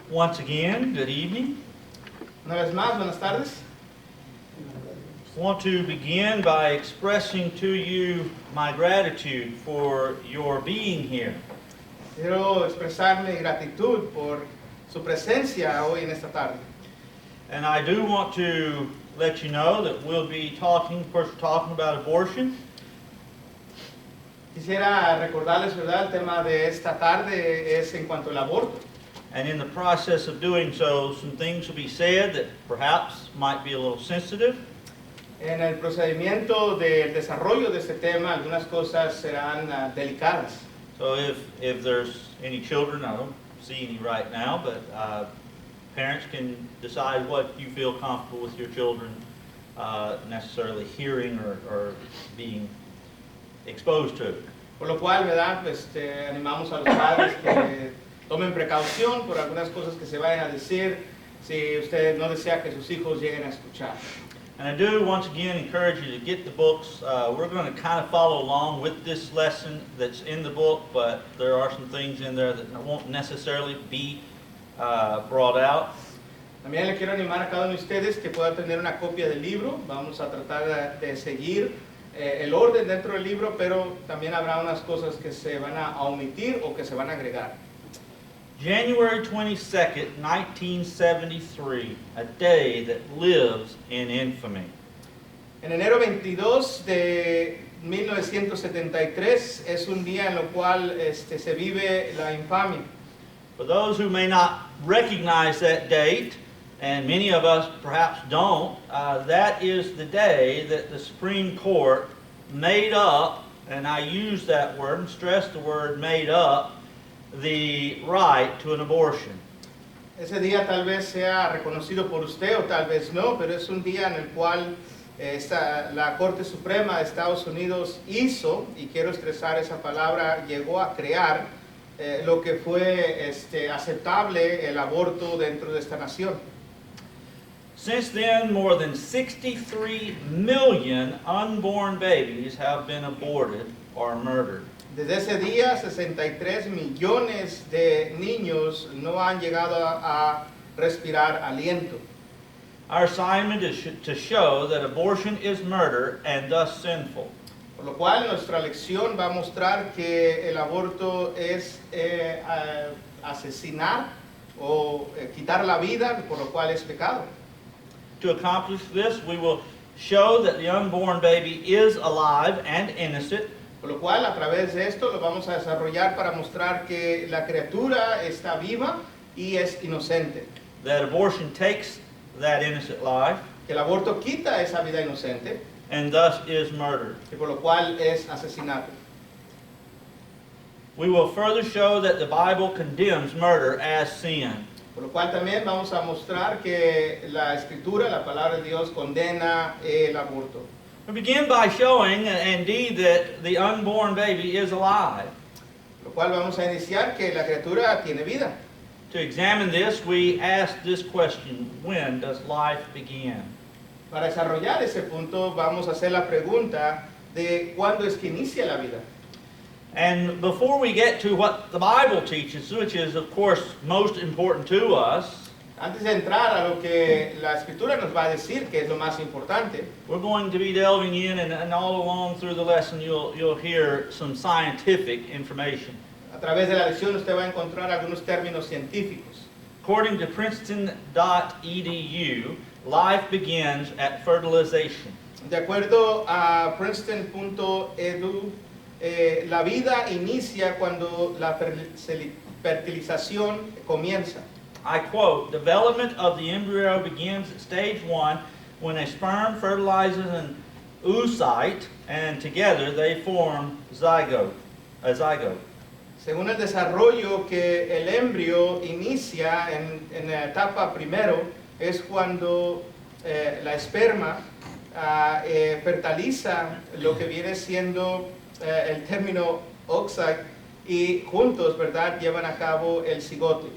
Once again, good evening. Una vez más, buenas tardes. I want to begin by expressing to you my gratitude for your being here. Quiero expresar mi gratitud por su presencia hoy en esta tarde. And I do want to let you know that we'll be talking about abortion. Quisiera recordarles, ¿verdad? El tema de esta tarde es en cuanto al aborto. And in the process of doing so, some things will be said that perhaps might be a little sensitive. En el procedimiento del desarrollo de este tema, algunas cosas serán delicadas. So if there's any children, I don't see any right now, but parents can decide what you feel comfortable with your children necessarily hearing or being exposed to. Por lo cual, ¿verdad? Pues animamos a los padres que tomen precaución por algunas cosas que se vayan a decir si usted no desea que sus hijos lleguen a escuchar. And I do once again encourage you to get the books. We're going to kind of follow along with this lesson that's in the book, but there are some things in there that won't necessarily be brought out. También le quiero animar a cada uno de ustedes que pueda tener una copia del libro. Vamos a tratar de seguir el orden dentro del libro, pero también habrá unas cosas que se van a omitir o que se van a agregar. January 22nd, 1973, a day that lives in infamy. En enero 22 de 1973 es un día en lo cual se vive la infamia. For those who may not recognize that date, and many of us perhaps don't, that is the day that the Supreme Court made up, and I use that word and stress the word made up, the right to an abortion. Ese día tal vez sea reconocido por usted o tal vez no, pero es un día en el cual la Corte Suprema de Estados Unidos hizo, y quiero estresar esa palabra, llegó a crear lo que fue aceptable el aborto dentro de esta nación. Since then, more than 63 million unborn babies have been aborted or murdered. Desde ese día, 63 millones de niños no han llegado a respirar aliento. Our assignment is to show that abortion is murder and thus sinful. Por lo cual, nuestra lección va a mostrar que el aborto es asesinar o quitar la vida, por lo cual es pecado. To accomplish this, we will show that the unborn baby is alive and innocent. Por lo cual, a través de esto lo vamos a desarrollar para mostrar que la criatura está viva y es inocente. That abortion takes that innocent life. Que el aborto quita esa vida inocente. And thus is murder. Y por lo cual es asesinato. We will further show that the Bible condemns murder as sin. Por lo cual también vamos a mostrar que la Escritura, la palabra de Dios, condena el aborto. We begin by showing, indeed, that the unborn baby is alive. Lo cual vamos a iniciar que la criatura tiene vida. To examine this, we ask this question: when does life begin? Para desarrollar ese punto, vamos a hacer la pregunta de cuándo es que inicia la vida. And before we get to what the Bible teaches, which is, of course, most important to us, Antes de entrar a lo que la Escritura nos va a decir, que es lo más importante, we're going to be delving in, and all along through the lesson you'll hear some scientific information. a través de la lección usted va a encontrar algunos términos científicos. According to Princeton.edu, life begins at fertilization. De acuerdo a Princeton.edu, la vida inicia cuando la fertilización comienza. I quote, development of the embryo begins at stage 1 when a sperm fertilizes an oocyte and together they form a zygote. Según el desarrollo que el embrio inicia en la etapa primero, es cuando la esperma fertiliza lo que viene siendo el término oocyte y juntos, ¿verdad?, llevan a cabo el cigote.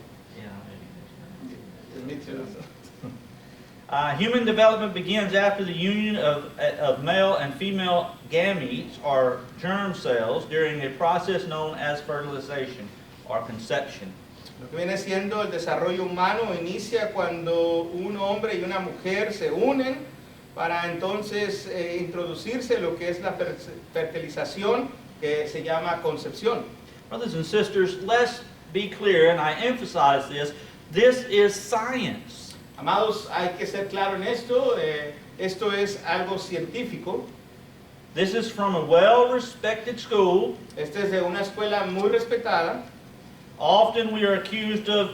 Human development begins after the union of male and female gametes or germ cells during a process known as fertilization or conception. Lo que viene siendo el desarrollo humano inicia cuando un hombre y una mujer se unen para entonces introducirse lo que es la fertilización, que se llama concepción. Brothers and sisters, let's be clear, and I emphasize this is science. Amados, hay que ser claro en esto. Esto es algo científico. This is from a well-respected school. Este es de una escuela muy respetada. Often we are accused of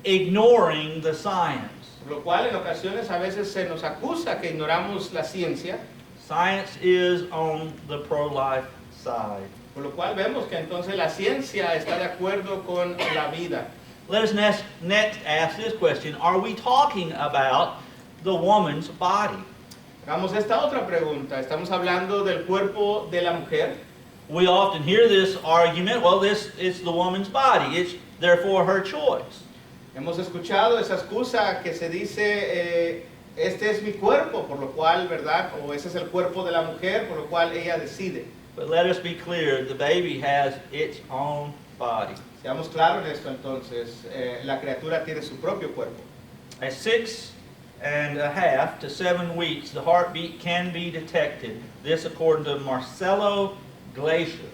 ignoring the science. Por lo cual en ocasiones a veces se nos acusa que ignoramos la ciencia. Science is on the pro-life side. Por lo cual vemos que entonces la ciencia está de acuerdo con la vida. Let us next ask this question. Are we talking about the woman's body? Hagamos esta otra pregunta. ¿Estamos hablando del cuerpo de la mujer? We often hear this argument, well, this is the woman's body. It's therefore her choice. Hemos escuchado esa excusa que se dice, este es mi cuerpo, por lo cual, ¿verdad? O ese es el cuerpo de la mujer, por lo cual ella decide. But let us be clear, the baby has its own body. Seamos claros en esto entonces, la criatura tiene su propio cuerpo. At 6.5 to 7 weeks, the heartbeat can be detected. This according to Marcelo Glacier.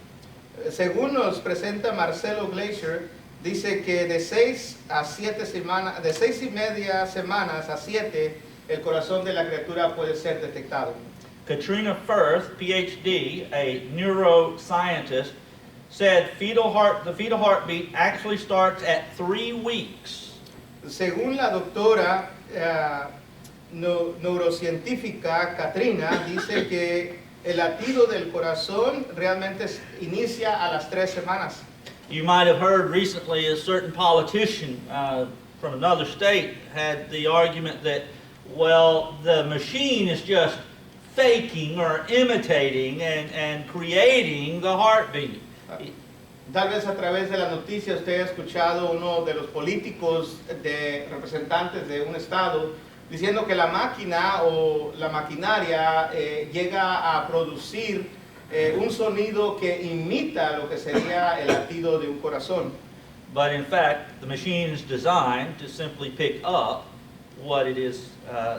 Según nos presenta Marcelo Glacier, dice que de 6 a 7 semanas, de 6.5 semanas a 7, el corazón de la criatura puede ser detectado. Katrina Firth, PhD, a neuroscientist, said the fetal heartbeat actually starts at 3 weeks. Según la doctora neurocientífica Katrina, dice que el latido del corazón realmente inicia a las 3 semanas. You might have heard recently a certain politician from another state had the argument that, well, the machine is just faking or imitating and creating the heartbeat. Tal vez a través de la noticia usted ha escuchado uno de los políticos de representantes de un estado diciendo que la máquina o la maquinaria llega a producir un sonido que imita lo que sería el latido de un corazón. But in fact, the machine is designed to simply pick up what it is,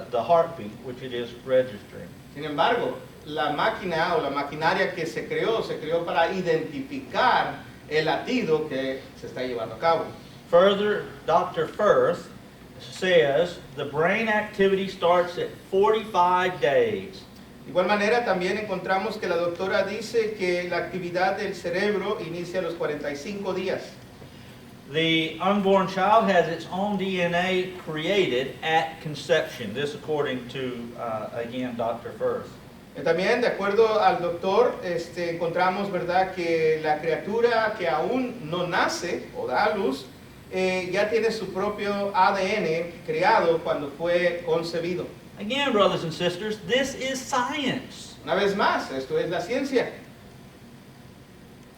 the heartbeat, which it is registering. Sin embargo, la máquina o la maquinaria que se creó para identificar el latido que se está llevando a cabo. Further, Dr. Firth says the brain activity starts at 45 days. De igual manera, también encontramos que la doctora dice que la actividad del cerebro inicia a los 45 días. The unborn child has its own DNA created at conception. This according to, again, Dr. Firth. También, de acuerdo al doctor, encontramos, ¿verdad?, que la criatura que aún no nace o da a luz, ya tiene su propio ADN creado cuando fue concebido. Again, brothers and sisters, this is science. Una vez más, esto es la ciencia.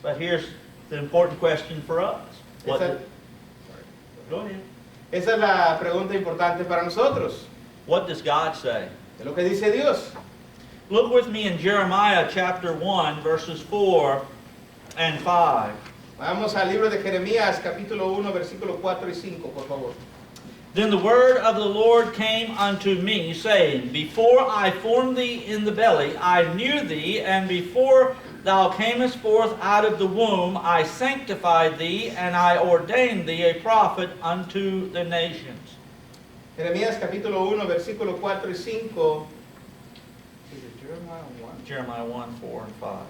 But here's the important question for us. Go ahead. Esa es la pregunta importante para nosotros. What does God say? ¿Qué es lo que dice Dios? Look with me in Jeremiah chapter 1, verses 4 and 5. Vamos al libro de Jeremías, capítulo 1, versículo 4 y 5, por favor. Then the word of the Lord came unto me, saying, Before I formed thee in the belly, I knew thee, and before thou camest forth out of the womb, I sanctified thee, and I ordained thee a prophet unto the nations. Jeremías, capítulo 1, versículo 4 y 5. Jeremiah 1, 4 and 5.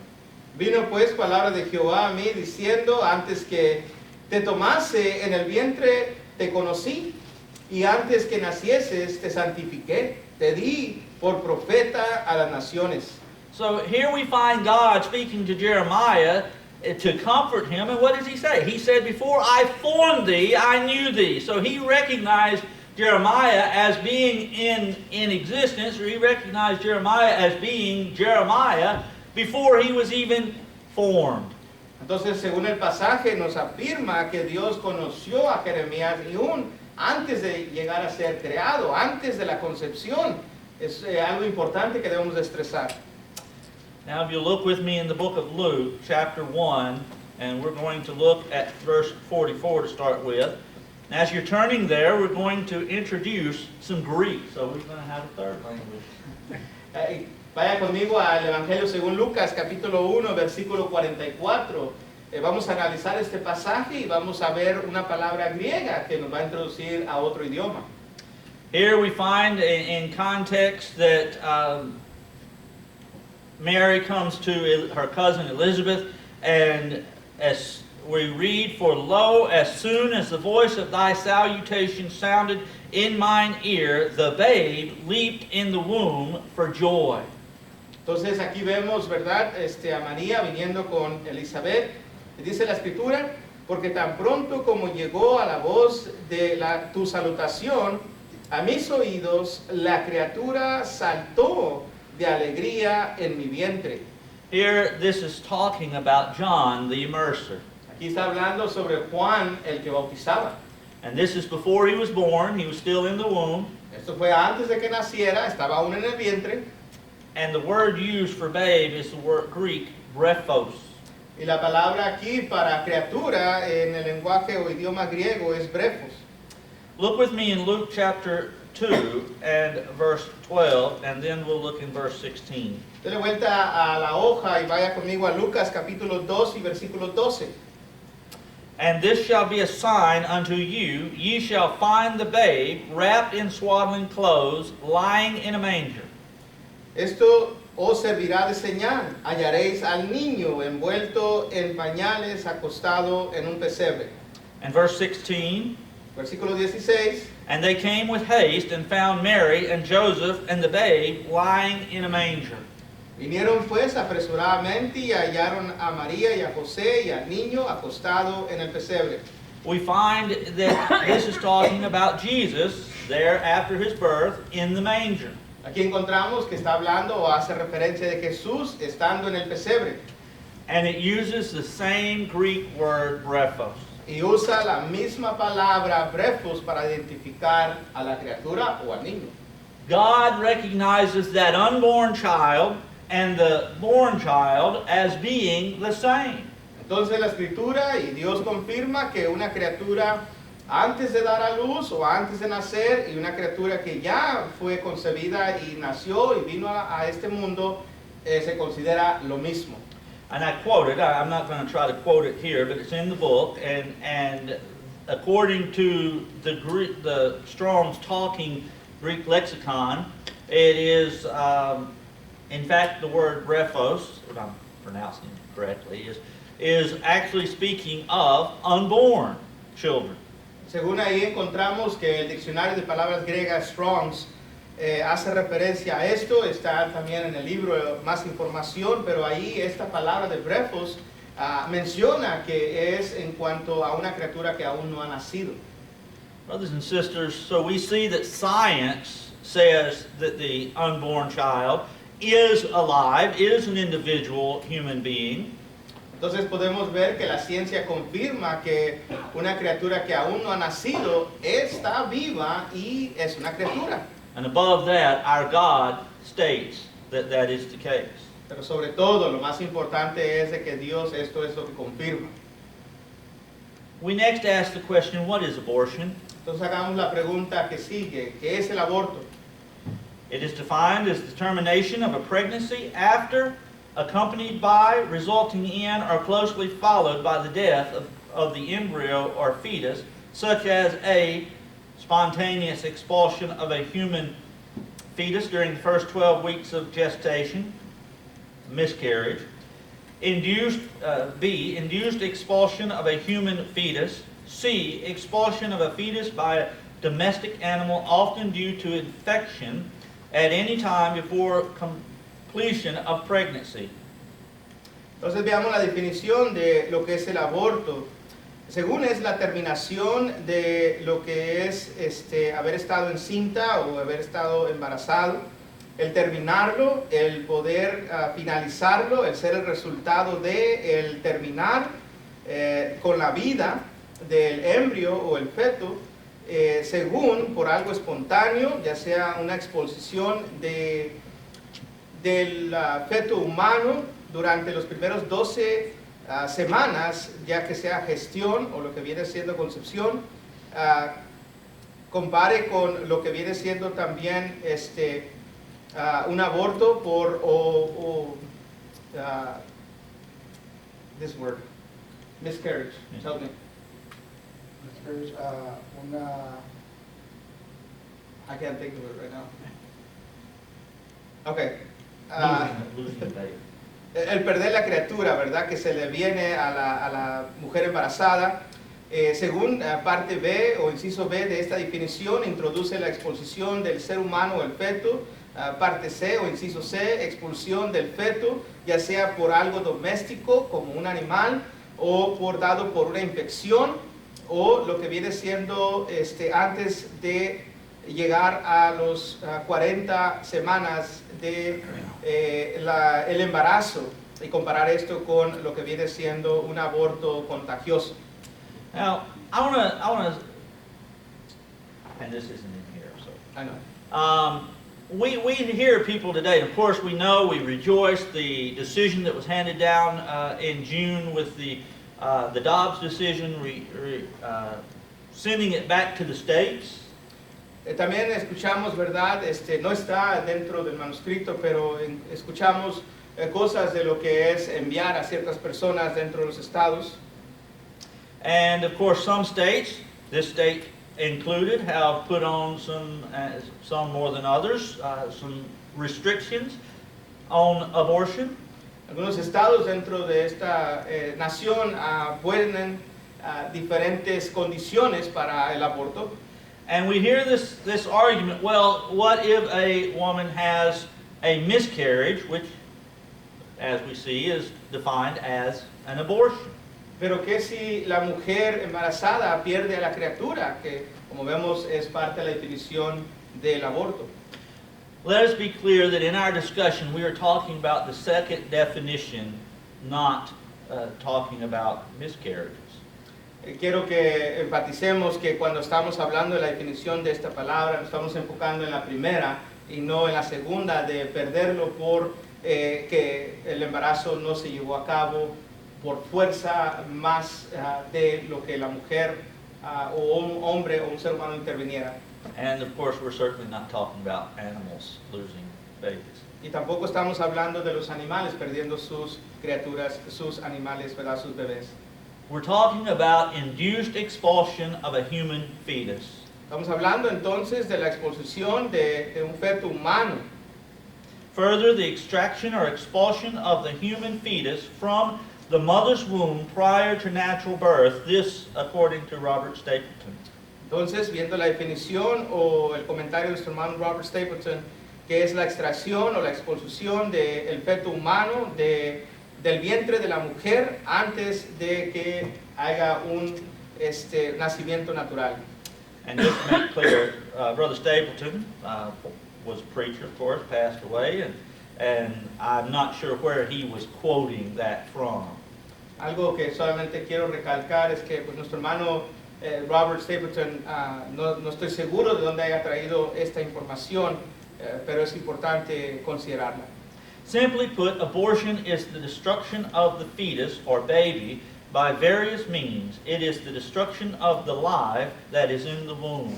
Vino pues palabra de Jehová a mí, diciendo, antes que te tomase en el vientre te conocí, y antes que nacieses te santifiqué, te di por profeta a las naciones. So here we find God speaking to Jeremiah to comfort him, and what does he say? He said, Before I formed thee, I knew thee. So he recognized Jeremiah as being in existence, or he recognized Jeremiah as being Jeremiah before he was even formed. Entonces, según el pasaje, nos afirma que Dios conoció a Jeremías y aún antes de llegar a ser creado, antes de la concepción. Es algo importante que debemos de estresar. Now, if you look with me in the book of Luke, chapter 1, and we're going to look at verse 44 to start with. And as you're turning there, we're going to introduce some Greek, so we're going to have a third language. Vaya conmigo al Evangelio según Lucas, capítulo 1, versículo 44. Vamos a analizar este pasaje y vamos a ver una palabra griega que nos va a introducir a otro idioma. Here we find in context that Mary comes to her cousin Elizabeth, and as we read, "For lo, as soon as the voice of thy salutation sounded in mine ear, the babe leaped in the womb for joy." Entonces aquí vemos, ¿verdad? A María viniendo con Elizabeth. Dice la escritura, porque tan pronto como llegó a la voz de tu salutación, a mis oídos, la criatura saltó de alegría en mi vientre. Here, this is talking about John the Immerser. Aquí está hablando sobre Juan, el que bautizaba. And this is before he was born. He was still in the womb. Esto fue antes de que naciera, estaba aún en el vientre. And the word used for babe is the word Greek, brephos. Y la palabra aquí para criatura en el lenguaje o idioma griego es brephos. Look with me in Luke chapter 2 and verse 12, and then we'll look in verse 16. Dele vuelta a la hoja y vaya conmigo a Lucas capítulo 2 y versículo 12. "And this shall be a sign unto you, ye shall find the babe wrapped in swaddling clothes, lying in a manger." Esto os servirá de señal. Hallaréis al niño envuelto en pañales, acostado en un pesebre. And verse 16, Versículo 16. "And they came with haste and found Mary and Joseph and the babe lying in a manger." Vinieron pues apresuradamente y hallaron a María y a José y al niño acostado en el pesebre. We find that this is talking about Jesus there after his birth in the manger. Aquí encontramos que está hablando o hace referencia de Jesús estando en el pesebre. And it uses the same Greek word brephos. Y usa la misma palabra brephos para identificar a la criatura o al niño. God recognizes that unborn child and the born child as being the same. Entonces la escritura y Dios confirma que una criatura antes de dar a luz o antes de nacer y una criatura que ya fue concebida y nació y vino a este mundo se considera lo mismo. And I quote it. I'm not going to try to quote it here, but it's in the book. And according to the Strong's Talking Greek lexicon, it is, in fact, the word brephos, if I'm pronouncing it correctly, is actually speaking of unborn children. Según ahí encontramos que el diccionario de palabras griegas Strong's hace referencia a esto, está también en el libro más información, pero ahí esta palabra de brephos menciona que es en cuanto a una criatura que aún no ha nacido. Brothers and sisters, so we see that science says that the unborn child is alive, is an individual human being. Entonces podemos ver que la ciencia confirma que una criatura que aún no ha nacido está viva y es una criatura. And above that, our God states that that is the case. Pero sobre todo, lo más importante es de que Dios esto es lo que confirma. We next ask the question, what is abortion? Entonces hagamos la pregunta que sigue, ¿qué es el aborto? It is defined as the termination of a pregnancy after, accompanied by, resulting in, or closely followed by the death of the embryo or fetus, such as a spontaneous expulsion of a human fetus during the first 12 weeks of gestation, miscarriage. B, induced expulsion of a human fetus. C, expulsion of a fetus by a domestic animal, often due to infection at any time before completion of pregnancy. Entonces veamos la definición de lo que es el aborto. Según es la terminación de lo que es haber estado encinta o haber estado embarazado, el terminarlo, el poder finalizarlo, el ser el resultado de el terminar con la vida del embrio o el feto, según por algo espontáneo, ya sea una exposición del feto humano durante los primeros 12 semanas, ya que sea gestión o lo que viene siendo concepción, compare con lo que viene siendo también un aborto por this word, miscarriage. Tell me. Miscarriage, I can't think of it right now. Okay. Losing the baby. El perder la criatura, ¿verdad? Que se le viene a la mujer embarazada. Según parte B o inciso B de esta definición, introduce la expulsión del ser humano o el feto. Parte C o inciso C, expulsión del feto, ya sea por algo doméstico como un animal o dado por una infección o lo que viene siendo antes de llegar a los 40 semanas de el embarazo, y comparar esto con lo que viene siendo un aborto contagioso. Now, I wanna, and this isn't in here, so. I know. We hear people today, of course we know, we rejoice the decision that was handed down in June with the Dobbs decision, sending it back to the states. También escuchamos, ¿verdad? No está dentro del manuscrito, pero escuchamos cosas de lo que es enviar a ciertas personas dentro de los estados. And of course some states, this state included, have put on some more than others, some restrictions on abortion. Algunos estados dentro de esta nación ponen diferentes condiciones para el aborto. And we hear this argument, well, what if a woman has a miscarriage, which, as we see, is defined as an abortion? Pero que si la mujer embarazada pierde a la criatura, que como vemos es parte de la definición del aborto. Let us be clear that in our discussion we are talking about the second definition, not talking about miscarriages. Quiero que enfaticemos que cuando estamos hablando de la definición de esta palabra, nos estamos enfocando en la primera y no en la segunda, de perderlo por que el embarazo no se llevó a cabo por fuerza más de lo que la mujer o un hombre o un ser humano interviniera. And of course we're certainly not talking about animals losing babies. Y tampoco estamos hablando de los animales perdiendo sus criaturas, sus animales, ¿verdad? Sus bebés. We're talking about induced expulsion of a human fetus. Estamos hablando entonces de la expulsión de un feto humano. Further, the extraction or expulsion of the human fetus from the mother's womb prior to natural birth, this according to Robert Stapleton. Entonces, viendo la definición o el comentario de nuestro hermano Robert Stapleton, que es la extracción o la expulsión del feto humano del vientre de la mujer antes de que haya un nacimiento natural. And just to make clear, Brother Stapleton was a preacher, of course, passed away, and I'm not sure where he was quoting that from. Algo que solamente quiero recalcar es que pues, nuestro hermano Robert Stapleton, no estoy seguro de dónde haya traído esta información, pero es importante considerarla. Simply put, abortion is the destruction of the fetus or baby by various means. It is the destruction of the life that is in the womb.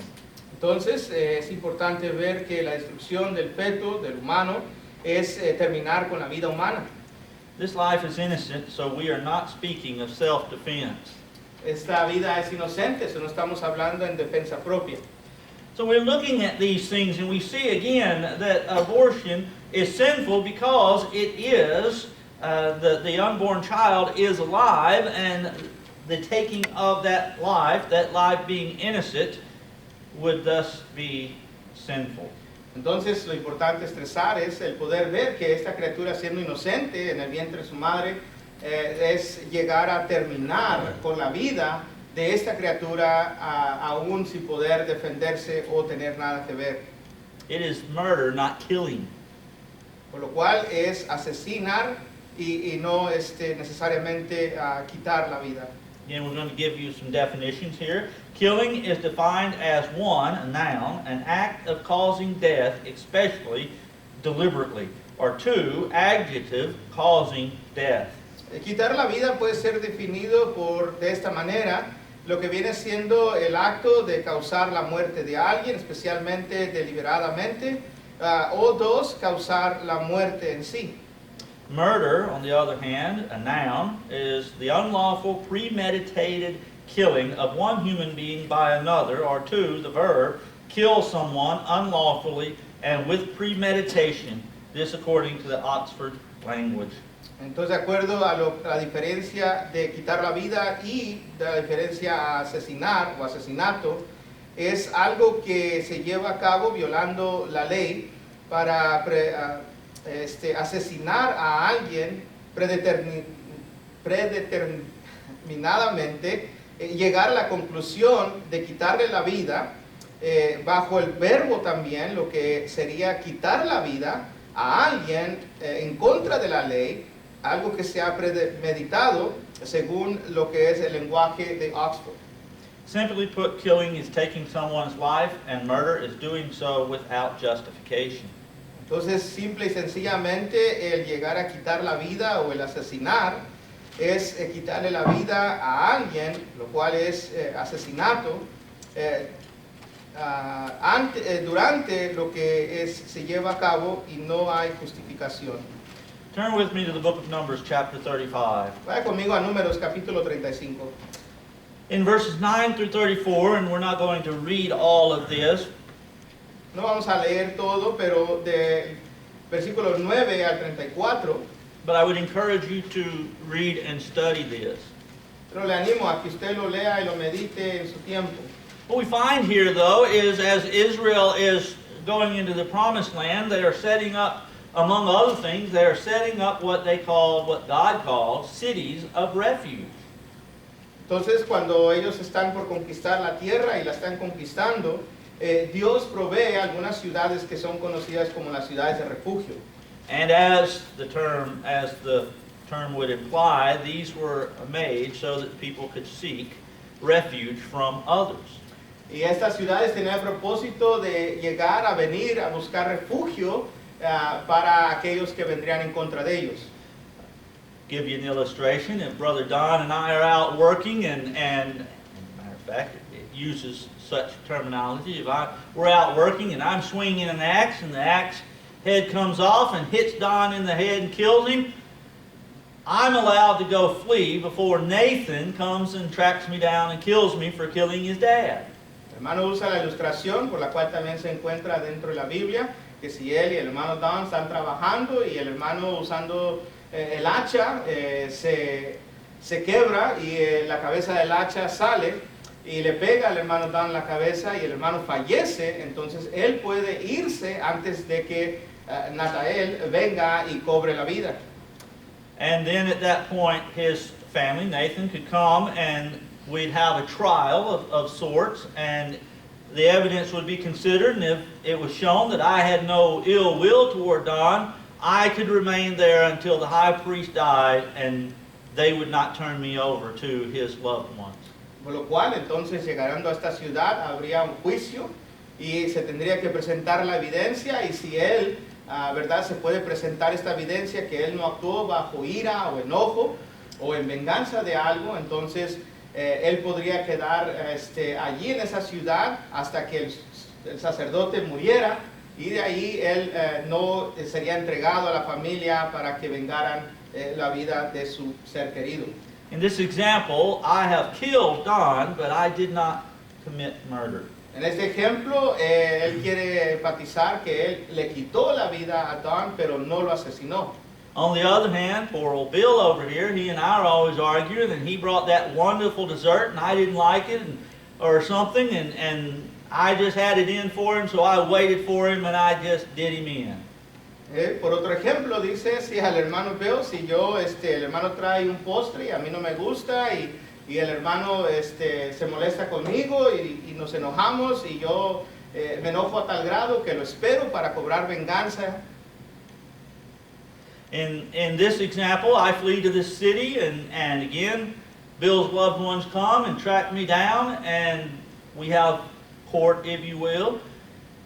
Entonces, es importante ver que la destrucción del feto, del humano, es terminar con la vida humana. This life is innocent, so we are not speaking of self-defense. Esta vida es inocente, so no estamos hablando en defensa propia. So we're looking at these things and we see again that abortion is sinful because it is, the unborn child is alive, and the taking of that life being innocent, would thus be sinful. Entonces lo importante estresar es el poder ver que esta criatura siendo inocente en el vientre de su madre es llegar a terminar con la vida de esta criatura aún sin poder defenderse o tener nada que ver. It is murder, not killing. Por lo cual es asesinar y no necesariamente quitar la vida. Again, we're going to give you some definitions here. Killing is defined as one, a noun, an act of causing death, especially deliberately. Or two, adjective, causing death. Quitar la vida puede ser definido de esta manera, lo que viene siendo el acto de causar la muerte de alguien, especialmente deliberadamente, o dos, causar la muerte en sí. Murder, on the other hand, a noun, is the unlawful premeditated killing of one human being by another, or two, the verb, kill someone unlawfully and with premeditation. This according to the Oxford language. Entonces, de acuerdo a la diferencia de quitar la vida y de la diferencia a asesinar o asesinato, es algo que se lleva a cabo violando la ley para asesinar a alguien predeterminadamente, llegar a la conclusión de quitarle la vida, bajo el verbo también, lo que sería quitar la vida a alguien en contra de la ley, algo que se ha premeditado según lo que es el lenguaje de Oxford. Simply put, killing is taking someone's life, and murder is doing so without justification. Entonces, simple y sencillamente, el llegar a quitar la vida o el asesinar es quitarle la vida a alguien, lo cual es asesinato, durante lo que se lleva a cabo y no hay justificación. Turn with me to the book of Numbers, chapter 35. Vaya conmigo a Números capítulo 35. In verses 9 through 34, and we're not going to read all of this, No vamos a leer todo, pero de versículos 9 al 34, but I would encourage you to read and study this. pero le animo a que usted lo lea y lo medite en su tiempo. What we find here, though, is as Israel is going into the promised land, they are setting up, among other things, they are setting up what God calls cities of refuge. Entonces, cuando ellos están por conquistar la tierra y la están conquistando, Dios provee algunas ciudades que son conocidas como las ciudades de refugio. And as the term would imply, these were made so that people could seek refuge from others. Y estas ciudades tenían el propósito de llegar a venir a buscar refugio para aquellos que vendrían en contra de ellos. Give you an illustration. If Brother Don and I are out working, and matter of fact, it uses such terminology. We're out working and I'm swinging an axe, and the axe head comes off and hits Don in the head and kills him, I'm allowed to go flee before Nathan comes and tracks me down and kills me for killing his dad. El hermano usa la ilustración por la cual también se encuentra dentro de la Biblia, que si él y el hermano Don están trabajando y el hermano usando el hacha se quebra y la cabeza del hacha sale y le pega al hermano Don la cabeza y el hermano fallece, entonces él puede irse antes de que Natael venga y cobre la vida. And then at that point his family, Nathan, could come and we'd have a trial of sorts, and the evidence would be considered, and if it was shown that I had no ill will toward Don, I could remain there until the high priest died, and they would not turn me over to his loved ones. Por lo cual, entonces, llegando a esta ciudad, habría un juicio y se tendría que presentar la evidencia, y si él, ¿verdad?, se puede presentar esta evidencia que él no actuó bajo ira o enojo o en venganza de algo, entonces él podría quedar allí en esa ciudad hasta que el sacerdote muriera, y de ahí él no sería entregado a la familia para que vengaran la vida de su ser querido. In this example, I have killed Don, but I did not commit murder. En este ejemplo, él quiere enfatizar que él le quitó la vida a Don, pero no lo asesinó. On the other hand, poor old Bill over here, he and I are always arguing, and he brought that wonderful dessert, and I didn't like it, or something, and I just had it in for him, so I waited for him, and I just did him in. Por otro ejemplo, dice, si al hermano Bill, si yo, el hermano trae un postre y a mí no me gusta, y el hermano se molesta conmigo y nos enojamos, y yo me enojo a tal grado que lo espero para cobrar venganza. In this example, I flee to this city, and again, Bill's loved ones come and track me down, and we have court, if you will,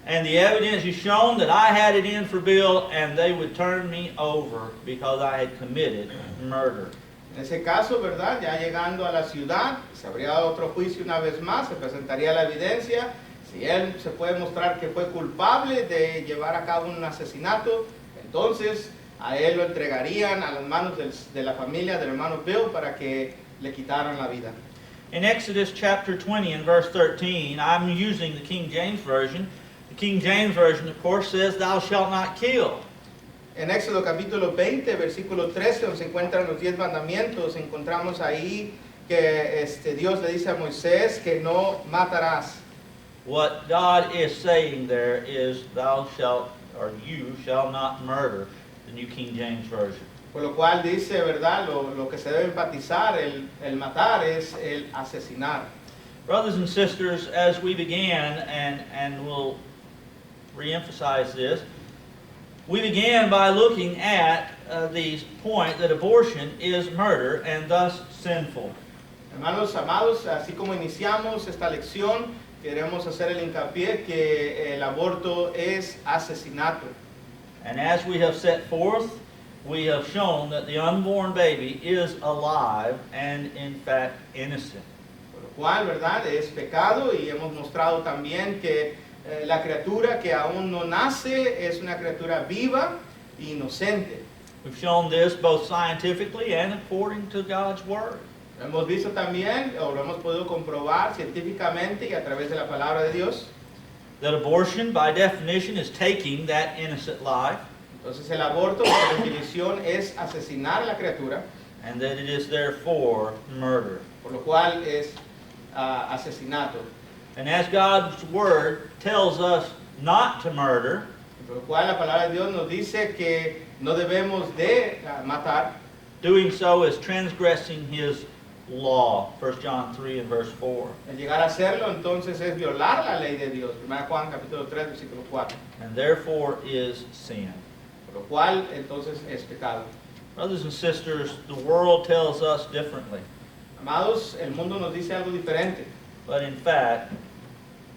and the evidence is shown that I had it in for Bill, and they would turn me over because I had committed murder. En ese caso, ¿verdad? Ya llegando a la ciudad, se habría otro juicio una vez más, se presentaría la evidencia. Si él se puede mostrar que fue culpable de llevar a cabo un asesinato, entonces a él lo entregarían a las manos de la familia del hermano Bill para que le quitaran la vida. In Exodus chapter 20 and verse 13, I'm using the King James Version. The King James Version, of course, says, "Thou shalt not kill." En Éxodo capítulo 20, versículo 13, donde se encuentran los 10 mandamientos, encontramos ahí que Dios le dice a Moisés que no matarás. What God is saying there is, "Thou shalt," or "You shall not murder," the New King James Version. Por lo cual dice, ¿verdad? Lo que se debe enfatizar, el matar, es el asesinar. Brothers and sisters, as we began, and we'll reemphasize this, we began by looking at the point that abortion is murder and thus sinful. Hermanos amados, así como iniciamos esta lección, queremos hacer el hincapié que el aborto es asesinato. And as we have set forth, we have shown that the unborn baby is alive and in fact innocent. Por lo cual, ¿verdad? Es pecado y hemos mostrado también que la criatura que aún no nace es una criatura viva e inocente. We've shown this both scientifically and according to God's Word. Lo hemos visto también, o lo hemos podido comprobar científicamente y a través de la palabra de Dios. That abortion, by definition, is taking that innocent life, Entonces el aborto, por definición, es asesinar a la criatura, and that it is therefore murder. por lo cual es asesinato. And as God's Word tells us not to murder, Por lo cual la palabra de Dios nos dice que no debemos de matar. doing so is transgressing His law. 1 John 3 and verse 4. El llegar a hacerlo entonces es violar la ley de Dios. 1 Juan capítulo 3 versículo 4. And therefore is sin. Por lo cual entonces es pecado. Brothers and sisters, the world tells us differently. Amados, el mundo nos dice algo diferente. But in fact,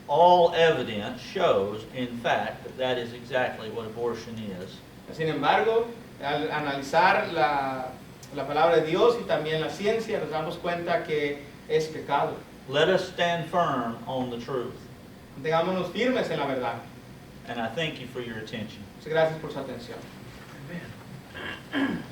all evidence shows, in fact, that that is exactly what abortion is. Sin embargo, al analizar la palabra de Dios y también la ciencia, nos damos cuenta que es pecado. Let us stand firm on the truth. Mantengámonos firmes en la verdad. And I thank you for your attention. Muchas gracias por su atención. Amen.